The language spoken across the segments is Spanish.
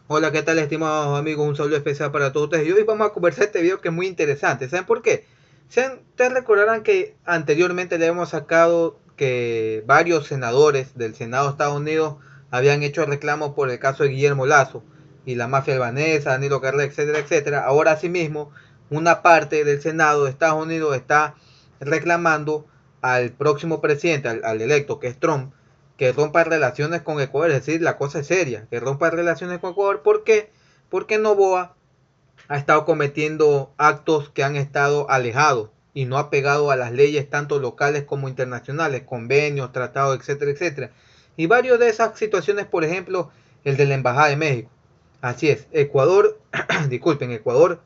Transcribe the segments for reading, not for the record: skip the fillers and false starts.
Hola, ¿qué tal, estimados amigos? Un saludo especial para todos ustedes. Y hoy vamos a conversar este video que es muy interesante. ¿Saben por qué? Ustedes recordarán que anteriormente le hemos sacado que varios senadores del Senado de Estados Unidos habían hecho reclamos por el caso de Guillermo Lazo y la mafia albanesa, Danilo Carrera, etcétera, etcétera. Ahora, asimismo, una parte del Senado de Estados Unidos está reclamando al próximo presidente, al electo, que es Trump, que rompa relaciones con Ecuador, es decir, la cosa es seria, que rompa relaciones con Ecuador. ¿Por qué? Porque Novoa ha estado cometiendo actos que han estado alejados y no ha pegado a las leyes tanto locales como internacionales, convenios, tratados, etcétera, etcétera. Y varios de esas situaciones, por ejemplo, el de la Embajada de México. Así es, Ecuador, disculpen, Ecuador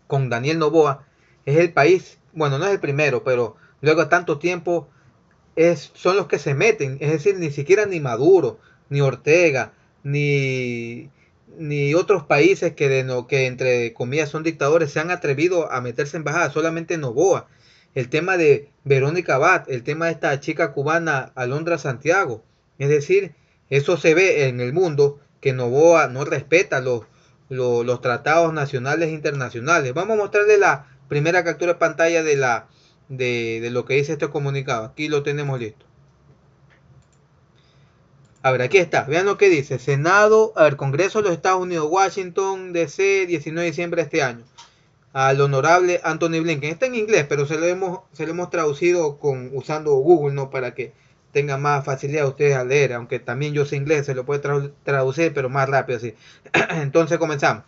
con Daniel Novoa es el país, bueno, no es el primero, pero luego de tanto tiempo son los que se meten, es decir, ni siquiera ni Maduro, ni Ortega, ni otros países que entre comillas son dictadores se han atrevido a meterse en embajada, solamente Novoa. El tema de Verónica Abad, el tema de esta chica cubana Alondra Santiago, es decir, eso se ve en el mundo que Novoa no respeta los tratados nacionales e internacionales. Vamos a mostrarle la primera captura de pantalla de lo que dice este comunicado. Aquí lo tenemos listo. A ver, aquí está. Vean lo que dice. Senado, a ver, Congreso de los Estados Unidos, Washington, D.C., 19 de diciembre de este año. Al honorable Anthony Blinken. Está en inglés, pero se lo hemos traducido usando Google, ¿no? Para que tenga más facilidad ustedes a leer. Aunque también yo sé inglés, se lo puede traducir, pero más rápido así. Entonces comenzamos.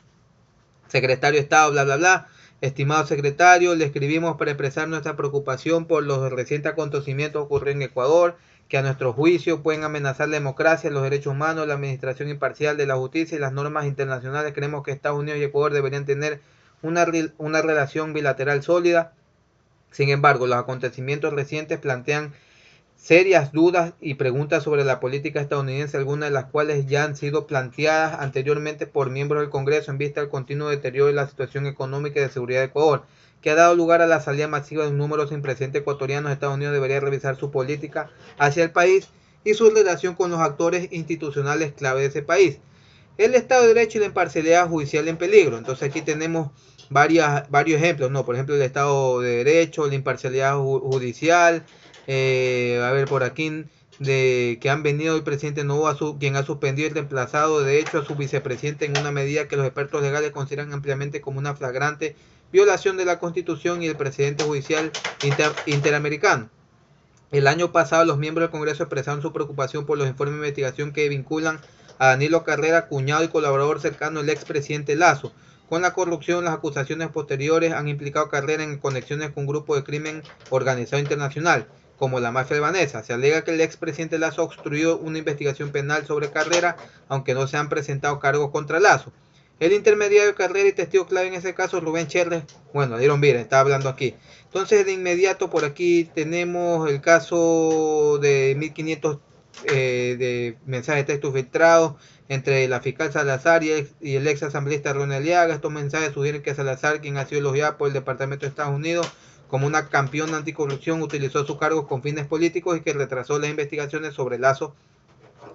Secretario de Estado, bla, bla, bla. Estimado secretario, le escribimos para expresar nuestra preocupación por los recientes acontecimientos ocurridos en Ecuador, que a nuestro juicio pueden amenazar la democracia, los derechos humanos, la administración imparcial de la justicia y las normas internacionales. Creemos que Estados Unidos y Ecuador deberían tener una relación bilateral sólida. Sin embargo, los acontecimientos recientes plantean serias dudas y preguntas sobre la política estadounidense, algunas de las cuales ya han sido planteadas anteriormente por miembros del Congreso en vista del continuo deterioro de la situación económica y de seguridad de Ecuador, que ha dado lugar a la salida masiva de un número sin precedentes ecuatorianos. Estados Unidos debería revisar su política hacia el país y su relación con los actores institucionales clave de ese país. El Estado de Derecho y la imparcialidad judicial en peligro. Entonces aquí tenemos varios ejemplos, ¿no? Por ejemplo, el Estado de Derecho, la imparcialidad judicial. A ver, por aquí, de que han venido el presidente Novoa, quien ha suspendido el reemplazado de hecho a su vicepresidente en una medida que los expertos legales consideran ampliamente como una flagrante violación de la Constitución y el precedente judicial interamericano. El año pasado los miembros del Congreso expresaron su preocupación por los informes de investigación que vinculan a Danilo Carrera, cuñado y colaborador cercano del expresidente Lazo. Con la corrupción, las acusaciones posteriores han implicado a Carrera en conexiones con grupos de crimen organizado internacional, como la mafia albanesa. Se alega que el expresidente Lazo obstruyó una investigación penal sobre Carrera, aunque no se han presentado cargos contra Lazo. El intermediario de Carrera y testigo clave en ese caso, Rubén Cherles, bueno, dieron bien, está hablando aquí. Entonces, de inmediato por aquí tenemos el caso de 1500 de mensajes de texto filtrados entre la fiscal Salazar y el ex asambleísta Ronald Aliaga. Estos mensajes sugieren que Salazar, quien ha sido elogiado por el Departamento de Estados Unidos como una campeona anticorrupción, utilizó sus cargos con fines políticos y que retrasó las investigaciones sobre Lazo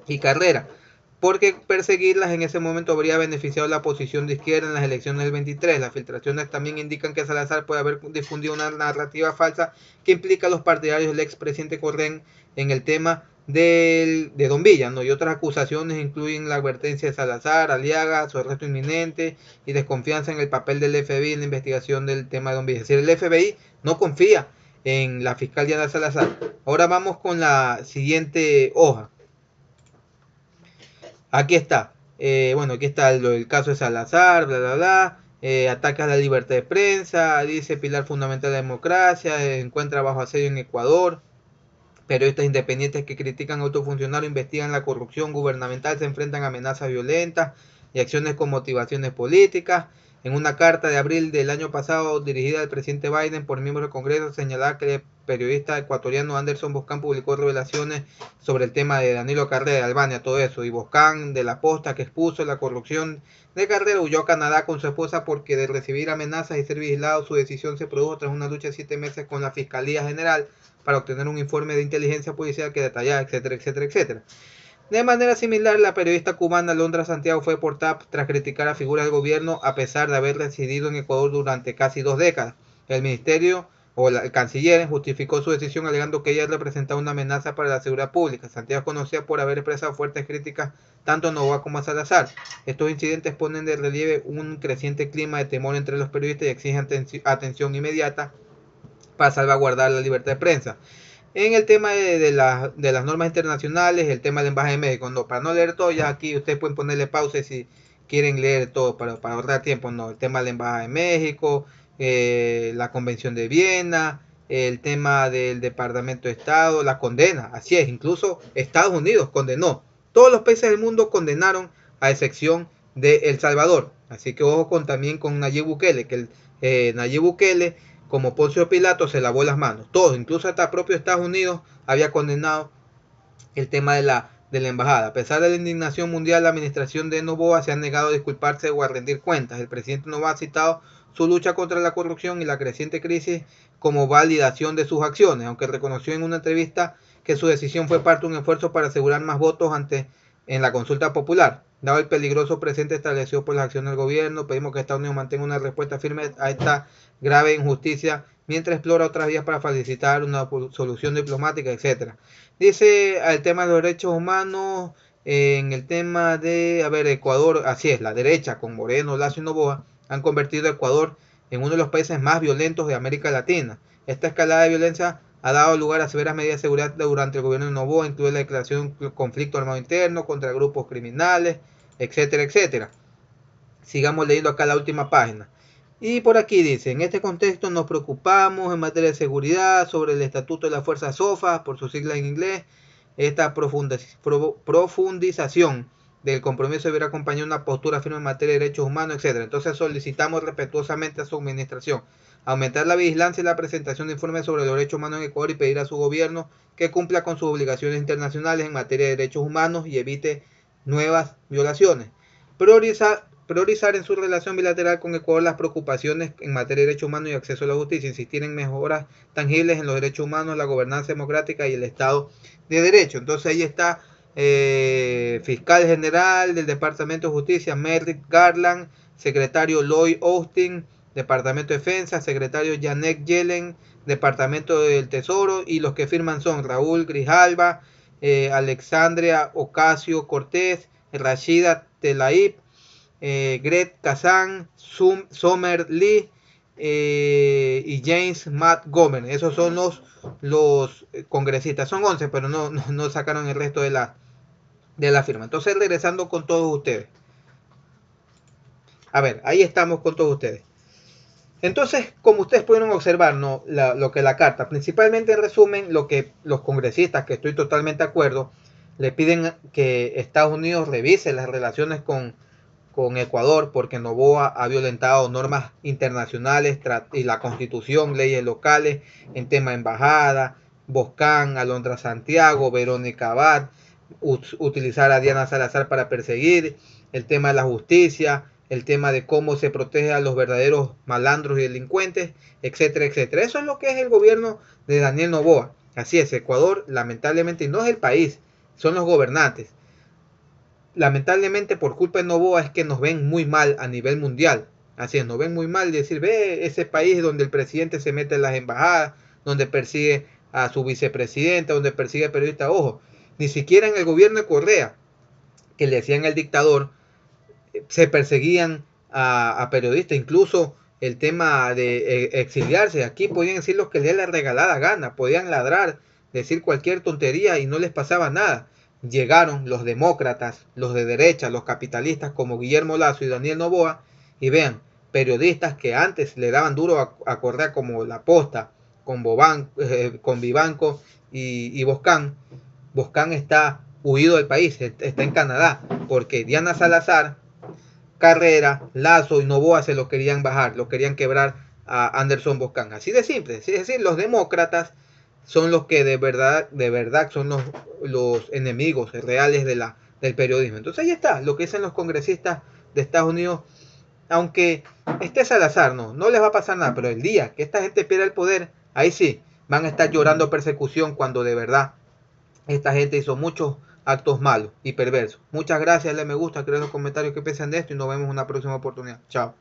y Carrera, porque perseguirlas en ese momento habría beneficiado la posición de izquierda en las elecciones del 23. Las filtraciones también indican que Salazar puede haber difundido una narrativa falsa que implica a los partidarios del expresidente Corren en el tema de Don Villa, ¿no? Y otras acusaciones incluyen la advertencia de Salazar, Aliaga, su arresto inminente y desconfianza en el papel del FBI en la investigación del tema de Don Villa. Es decir, el FBI no confía en la fiscal Diana Salazar. Ahora vamos con la siguiente hoja. Aquí está. Bueno, aquí está el caso de Salazar, bla, bla, bla. Ataca a la libertad de prensa, dice pilar fundamental de la democracia, encuentra bajo asedio en Ecuador. Periodistas independientes que critican a autofuncionarios, investigan la corrupción gubernamental, se enfrentan a amenazas violentas y acciones con motivaciones políticas. En una carta de abril del año pasado dirigida al presidente Biden por miembros del Congreso, señalaba que el periodista ecuatoriano Anderson Boscan publicó revelaciones sobre el tema de Danilo Carrera de Albania, todo eso. Y Boscan, de la posta que expuso la corrupción de Carrera, huyó a Canadá con su esposa porque de recibir amenazas y ser vigilado, su decisión se produjo tras una lucha de 7 meses con la Fiscalía General para obtener un informe de inteligencia policial que detallaba, etcétera, etcétera, etcétera. De manera similar, la periodista cubana Londra Santiago fue deportada tras criticar a figuras del gobierno a pesar de haber residido en Ecuador durante casi 2 décadas. El ministerio el canciller justificó su decisión alegando que ella representaba una amenaza para la seguridad pública. Santiago es conocida por haber expresado fuertes críticas tanto a Noboa como a Salazar. Estos incidentes ponen de relieve un creciente clima de temor entre los periodistas y exigen atención inmediata para salvaguardar la libertad de prensa. En el tema de las normas internacionales, el tema de la Embajada de México, no, para no leer todo, ya aquí ustedes pueden ponerle pausa si quieren leer todo para ahorrar tiempo, no, el tema de la Embajada de México, la Convención de Viena, el tema del Departamento de Estado, la condena, así es, incluso Estados Unidos condenó, todos los países del mundo condenaron a excepción de El Salvador, así que ojo también con Nayib Bukele, que Nayib Bukele como Poncio Pilato se lavó las manos. Todos, incluso hasta propio Estados Unidos, había condenado el tema de la embajada. A pesar de la indignación mundial, la administración de Noboa se ha negado a disculparse o a rendir cuentas. El presidente Noboa ha citado su lucha contra la corrupción y la creciente crisis como validación de sus acciones, aunque reconoció en una entrevista que su decisión fue parte de un esfuerzo para asegurar más votos en la consulta popular. Dado el peligroso presente establecido por las acciones del gobierno, pedimos que Estados Unidos mantenga una respuesta firme a esta grave injusticia mientras explora otras vías para facilitar una solución diplomática, etc. Dice el tema de los derechos humanos, en el tema de, Ecuador, así es, la derecha con Moreno, Lazo y Noboa han convertido a Ecuador en uno de los países más violentos de América Latina. Esta escalada de violencia ha dado lugar a severas medidas de seguridad durante el gobierno de Noboa, incluye la declaración de conflicto armado interno contra grupos criminales, etcétera, etcétera. Sigamos leyendo acá la última página. Y por aquí dice, en este contexto nos preocupamos en materia de seguridad sobre el estatuto de la Fuerza SOFA, por su sigla en inglés. Esta profundización del compromiso deberá acompañar una postura firme en materia de derechos humanos, etc. Entonces solicitamos respetuosamente a su administración aumentar la vigilancia y la presentación de informes sobre los derechos humanos en Ecuador y pedir a su gobierno que cumpla con sus obligaciones internacionales en materia de derechos humanos y evite nuevas violaciones. Priorizar en su relación bilateral con Ecuador las preocupaciones en materia de derechos humanos y acceso a la justicia, insistir en mejoras tangibles en los derechos humanos, la gobernanza democrática y el Estado de Derecho. Entonces ahí está fiscal general del Departamento de Justicia, Merrick Garland, secretario Lloyd Austin, Departamento de Defensa, secretario Janet Yellen, Departamento del Tesoro, y los que firman son Raúl Grijalva, Alexandria Ocasio Cortés, Rashida Tlaib, Greg Kazan, Summer Lee y James Montgomery. Esos son los congresistas. Son 11, pero no sacaron el resto de la firma. Entonces, regresando con todos ustedes. A ver, ahí estamos con todos ustedes. Entonces, como ustedes pudieron observar, ¿no? Lo que la carta, principalmente en resumen, lo que los congresistas, que estoy totalmente de acuerdo, le piden que Estados Unidos revise las relaciones con Ecuador, porque Noboa ha violentado normas internacionales y la constitución, leyes locales en tema de embajada, Boscán, Alondra Santiago, Verónica Abad, utilizar a Diana Salazar para perseguir, el tema de la justicia, el tema de cómo se protege a los verdaderos malandros y delincuentes, etcétera, etcétera. Eso es lo que es el gobierno de Daniel Noboa. Así es, Ecuador lamentablemente no es el país, son los gobernantes. Lamentablemente por culpa de Noboa es que nos ven muy mal a nivel mundial. Así es, nos ven muy mal, decir, ve ese país donde el presidente se mete en las embajadas, donde persigue a su vicepresidenta, donde persigue a periodistas. Ojo, ni siquiera en el gobierno de Correa, que le decían al dictador, se perseguían a periodistas, incluso el tema de exiliarse. Aquí podían decir lo que les dé la regalada gana, podían ladrar, decir cualquier tontería y no les pasaba nada. Llegaron los demócratas, los de derecha, los capitalistas como Guillermo Lazo y Daniel Noboa, y vean, periodistas que antes le daban duro a Correa como La Posta, con Vivanco y Boscán. Boscán está huido del país, está en Canadá, porque Diana Salazar, Carrera, Lazo y Noboa se lo querían bajar, lo querían quebrar a Anderson Boscán. Así de simple. Es decir, los demócratas son los que de verdad son los enemigos reales del periodismo. Entonces ahí está lo que dicen los congresistas de Estados Unidos. Aunque esté Salazar, no les va a pasar nada, pero el día que esta gente pierda el poder, ahí sí van a estar llorando persecución, cuando de verdad esta gente hizo muchos actos malos y perversos. Muchas gracias, dale me gusta, creen los comentarios que piensan de esto y nos vemos en una próxima oportunidad. Chao.